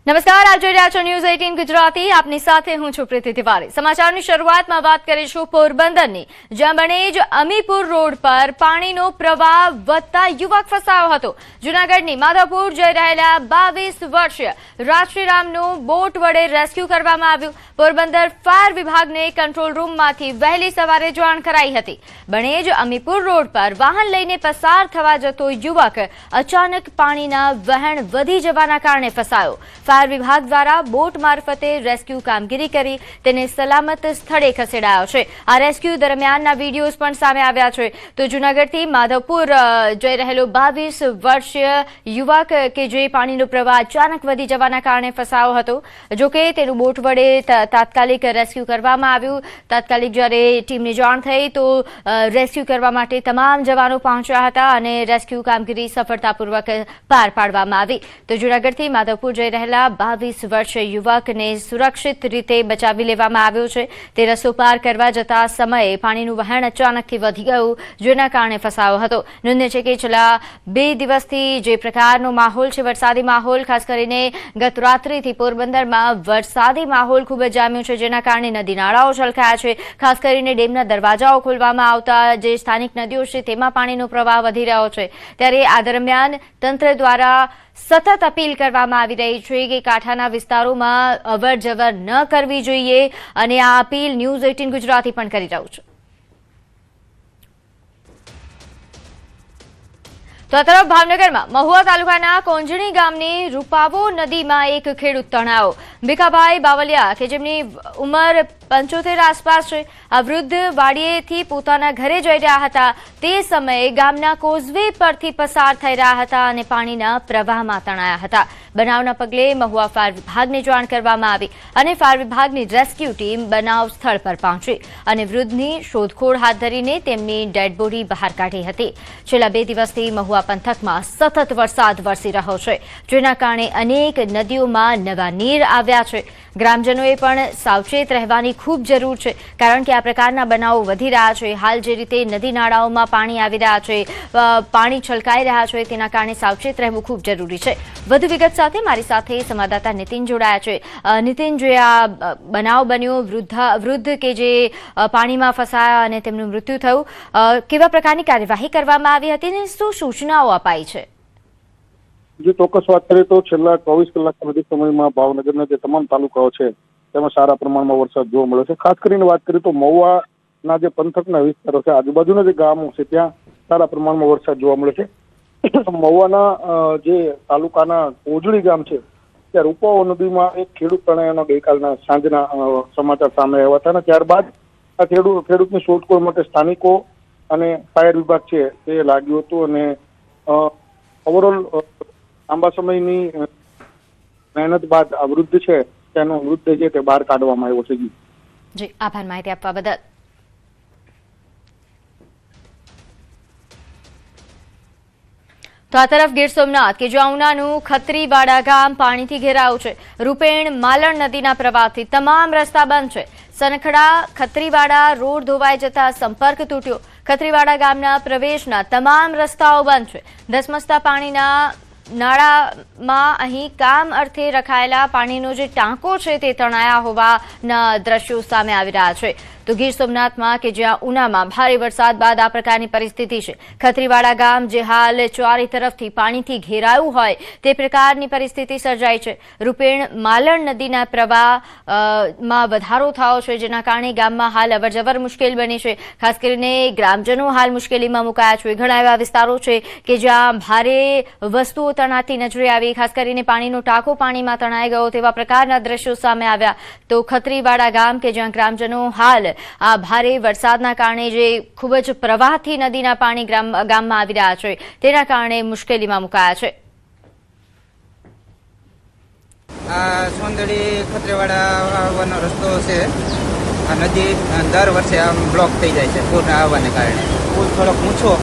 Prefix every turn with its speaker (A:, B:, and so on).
A: નમસ્કાર, આપ જોઈ રહ્યા છો ન્યૂઝ 18 ગુજરાતી. આપની સાથે હું છું પ્રીતિ તિવારી. સમાચારની શરૂઆતમાં વાત કરીશું પોરબંદરની, જ્યાં બનેજ અમીપુર રોડ પર પાણીનો પ્રવાહ વધતા યુવક ફસાયો હતો. જૂનાગઢની માધવપુર જઈ રહેલા 22 વર્ષીય રાષ્ટ્રીરામનું બોટ વડે રેસ્ક્યુ કરવામાં આવ્યું. પોરબંદર ફાયર વિભાગને કંટ્રોલ રૂમમાંથી વહેલી સવારે જાણ કરાઈ હતી. બનેજ અમીપુર રોડ પર વાહન લઈને પસાર થવા જતો યુવક અચાનક પાણીના વહેણ વધી જવાના કારણે ફસાયો. ફાયર વિભાગ દ્વારા બોટ મારફતે રેસ્ક્યુ કામગીરી કરી તેને સલામત સ્થળે ખસેડાયો છે. આ રેસ્ક્યુ દરમિયાનના વિડીયોઝ પણ સામે આવ્યા છે. તો જૂનાગઢથી માધવપુર જઈ રહેલો 22 વર્ષીય યુવક કે જે પાણીનો પ્રવાહ અચાનક વધી જવાના કારણે ફસાયો હતો. જોકે તેનું બોટ વડે તાત્કાલિક રેસ્ક્યુ કરવામાં આવ્યું. તાત્કાલિક જ્યારે ટીમને જાણ થઈ તો રેસ્ક્યુ કરવા માટે તમામ જવાનો પહોંચ્યા હતા અને રેસ્ક્યુ કામગીરી સફળતાપૂર્વક પાર પાડવામાં આવી. તો જૂનાગઢથી માધવપુર જઈ રહેલા 22 વર્ષીય યુવકને સુરક્ષિત રીતે બચાવી લેવામાં આવ્યો છે. તે રસ્તો પાર કરવા જતા સમયે પાણીનું વહેણ અચાનકથી વધી ગયું, જેના કારણે ફસાયો હતો. નોંધનીય છે કે છેલ્લા 2 દિવસથી જે પ્રકારનો માહોલ છે, વરસાદી માહોલ, ખાસ કરીને ગત રાત્રિથી પોરબંદરમાં વરસાદી માહોલ ખૂબ જ જામ્યો છે, જેના કારણે નદી નાળાઓ છલકાયા છે. ખાસ કરીને ડેમના દરવાજાઓ ખોલવામાં આવતા જે સ્થાનિક નદીઓ છે તેમાં પાણીનો પ્રવાહ વધી રહ્યો છે. ત્યારે આ દરમિયાન તંત્ર દ્વારા સતત અપીલ કરવામાં આવી રહી છે કે કાંઠાના વિસ્તારોમાં અવરજવર ન કરવી જોઈએ અને આ અપીલ ન્યૂઝ 18 ગુજરાતી પણ કરી રહ્યું છે. તો આ તરફ ભાવનગરમાં મહુવા તાલુકાના કોંજણી ગામની રૂપાવો નદીમાં એક ખેડૂત તણાયો. ભીખાભાઈ બાવલિયા કે જેમની ઉંમર 75 આસપાસ છે, આ વૃદ્ધ વાડીએથી પોતાના ઘરે જઈ રહ્યા હતા. તે સમયે ગામના કોઝવે પરથી પસાર થઈ રહ્યા હતા અને પાણીના પ્રવાહમાં તણાયા હતા. બનાવના પગલે મહુવા ફાયર વિભાગને જાણ કરવામાં આવી અને ફાયર વિભાગની રેસ્ક્યુ ટીમ બનાવ સ્થળ પર પહોંચી અને વૃદ્ધની શોધખોળ હાથ ધરીને તેમની ડેડ બોડી બહાર કાઢી હતી. છેલ્લા 2 દિવસથી મહુવા પંથકમાં સતત વરસાદ વરસી રહ્યો છે, જેના કારણે અનેક નદીઓમાં નવા નીર આવ્યા છે. ગ્રામજનોએ પણ સાવચેત રહેવાની ખૂબ જરૂર છે, કારણ કે આ પ્રકારના બનાવો વધી રહ્યા છે. હાલ જે રીતે નદી નાળાઓમાં પાણી આવી રહ્યા છે, પાણી છલકાઈ રહ્યા છે, તેના કારણે સાવચેત રહેવું ખૂબ જરૂરી છે. વધુ વિગત સાથે મારી સાથે સંવાદદાતા નીતિન જોડાયા છે. નીતિન, જે આ બનાવ બન્યો, વૃદ્ધ કે જે પાણીમાં ફસાયા અને તેમનું મૃત્યુ થયું, કેવા પ્રકારની કાર્યવાહી કરવામાં આવી હતી અને શું સૂચનાઓ અપાઈ છે?
B: જો ચોક્કસ વાત કરીએ તો છેલ્લા 24 કલાકના વધુ સમયમાં ભાવનગરના જે તમામ તાલુકાઓ છે તેમાં સારા પ્રમાણમાં વરસાદ જોવા મળ્યો છે. ખાસ કરીને વાત કરીએ તો મહુવાના જે પંથકના વિસ્તારો છે, આજુબાજુના જે ગામો છે, ત્યાં સારા પ્રમાણમાં વરસાદ જોવા મળે છે. મહુવાના જે તાલુકાના કોજળી ગામ છે ત્યાં રૂપાવો નદીમાં એક ખેડૂત તણાયાનો ગઈકાલના સાંજના સમાચાર સામે આવ્યા હતા અને ત્યારબાદ આ ખેડૂતની શોધખોળ માટે સ્થાનિકો અને ફાયર વિભાગ છે તે લાગ્યું હતું અને ઓવરઓલ લાંબા સમયની મહેનત બાદ આ વૃદ્ધ છે તેનો મૃતદેહ છે તે બહાર કાઢવામાં આવ્યો છે.
A: જી, આભાર માહિતી આપવા બદલ. તો આ તરફ ગીર સોમનાથ કે જ્યાં ઉનાનું ખત્રીવાડા ગામ પાણીથી ઘેરાયું છે. રૂપેણ માલણ નદીના પ્રવાહથી તમામ રસ્તા બંધ છે. સનખડા ખત્રીવાડા રોડ ધોવાઈ જતા સંપર્ક તૂટ્યો. ખત્રીવાડા ગામના પ્રવેશના તમામ રસ્તાઓ બંધ છે. ધસમસતા પાણીના નાળામાં અહીં કામ અર્થે રખાયેલા પાણીનો જે ટાંકો છે તે તણાયા હોવાના દ્રશ્યો સામે આવી રહ્યા છે. તો ગીર સોમનાથમાં કે જ્યાં ઉનામાં ભારે વરસાદ બાદ આ પ્રકારની પરિસ્થિતિ છે. ખત્રીવાડા ગામ જે હાલ ચારે તરફથી પાણીથી ઘેરાયું હોય તે પ્રકારની પરિસ્થિતિ સર્જાઈ છે. રૂપેણ માલણ નદીના પ્રવાહમાં વધારો થયો છે, જેના કારણે ગામમાં હાલ અવરજવર મુશ્કેલ બની છે. ખાસ કરીને ગ્રામજનો હાલ મુશ્કેલીમાં મુકાયા છે. ઘણા એવા વિસ્તારો છે કે જ્યાં ભારે વસ્તુઓ તણાતી નજરે આવી. ખાસ કરીને પાણીનો ટાંકો પાણીમાં તણાઈ ગયો તેવા પ્રકારના દ્રશ્યો સામે આવ્યા. તો ખત્રીવાડા ગામ કે જ્યાં ગ્રામજનો હાલ આ ભારે વરસાદના કારણે જે ખૂબ જ પ્રવાહથી નદીના પાણી ગામમાં આવી રહ્યા છે તેના કારણે મુશ્કેલીમાં મુકાયા છે.
C: આ સોંદડી ખત્રીવાડા રસ્તો છે. આ નદી દર વર્ષે આમ બ્લોક થઈ જાય છે પૂર આવવાને કારણે. પુલ થોડોક ઊંચો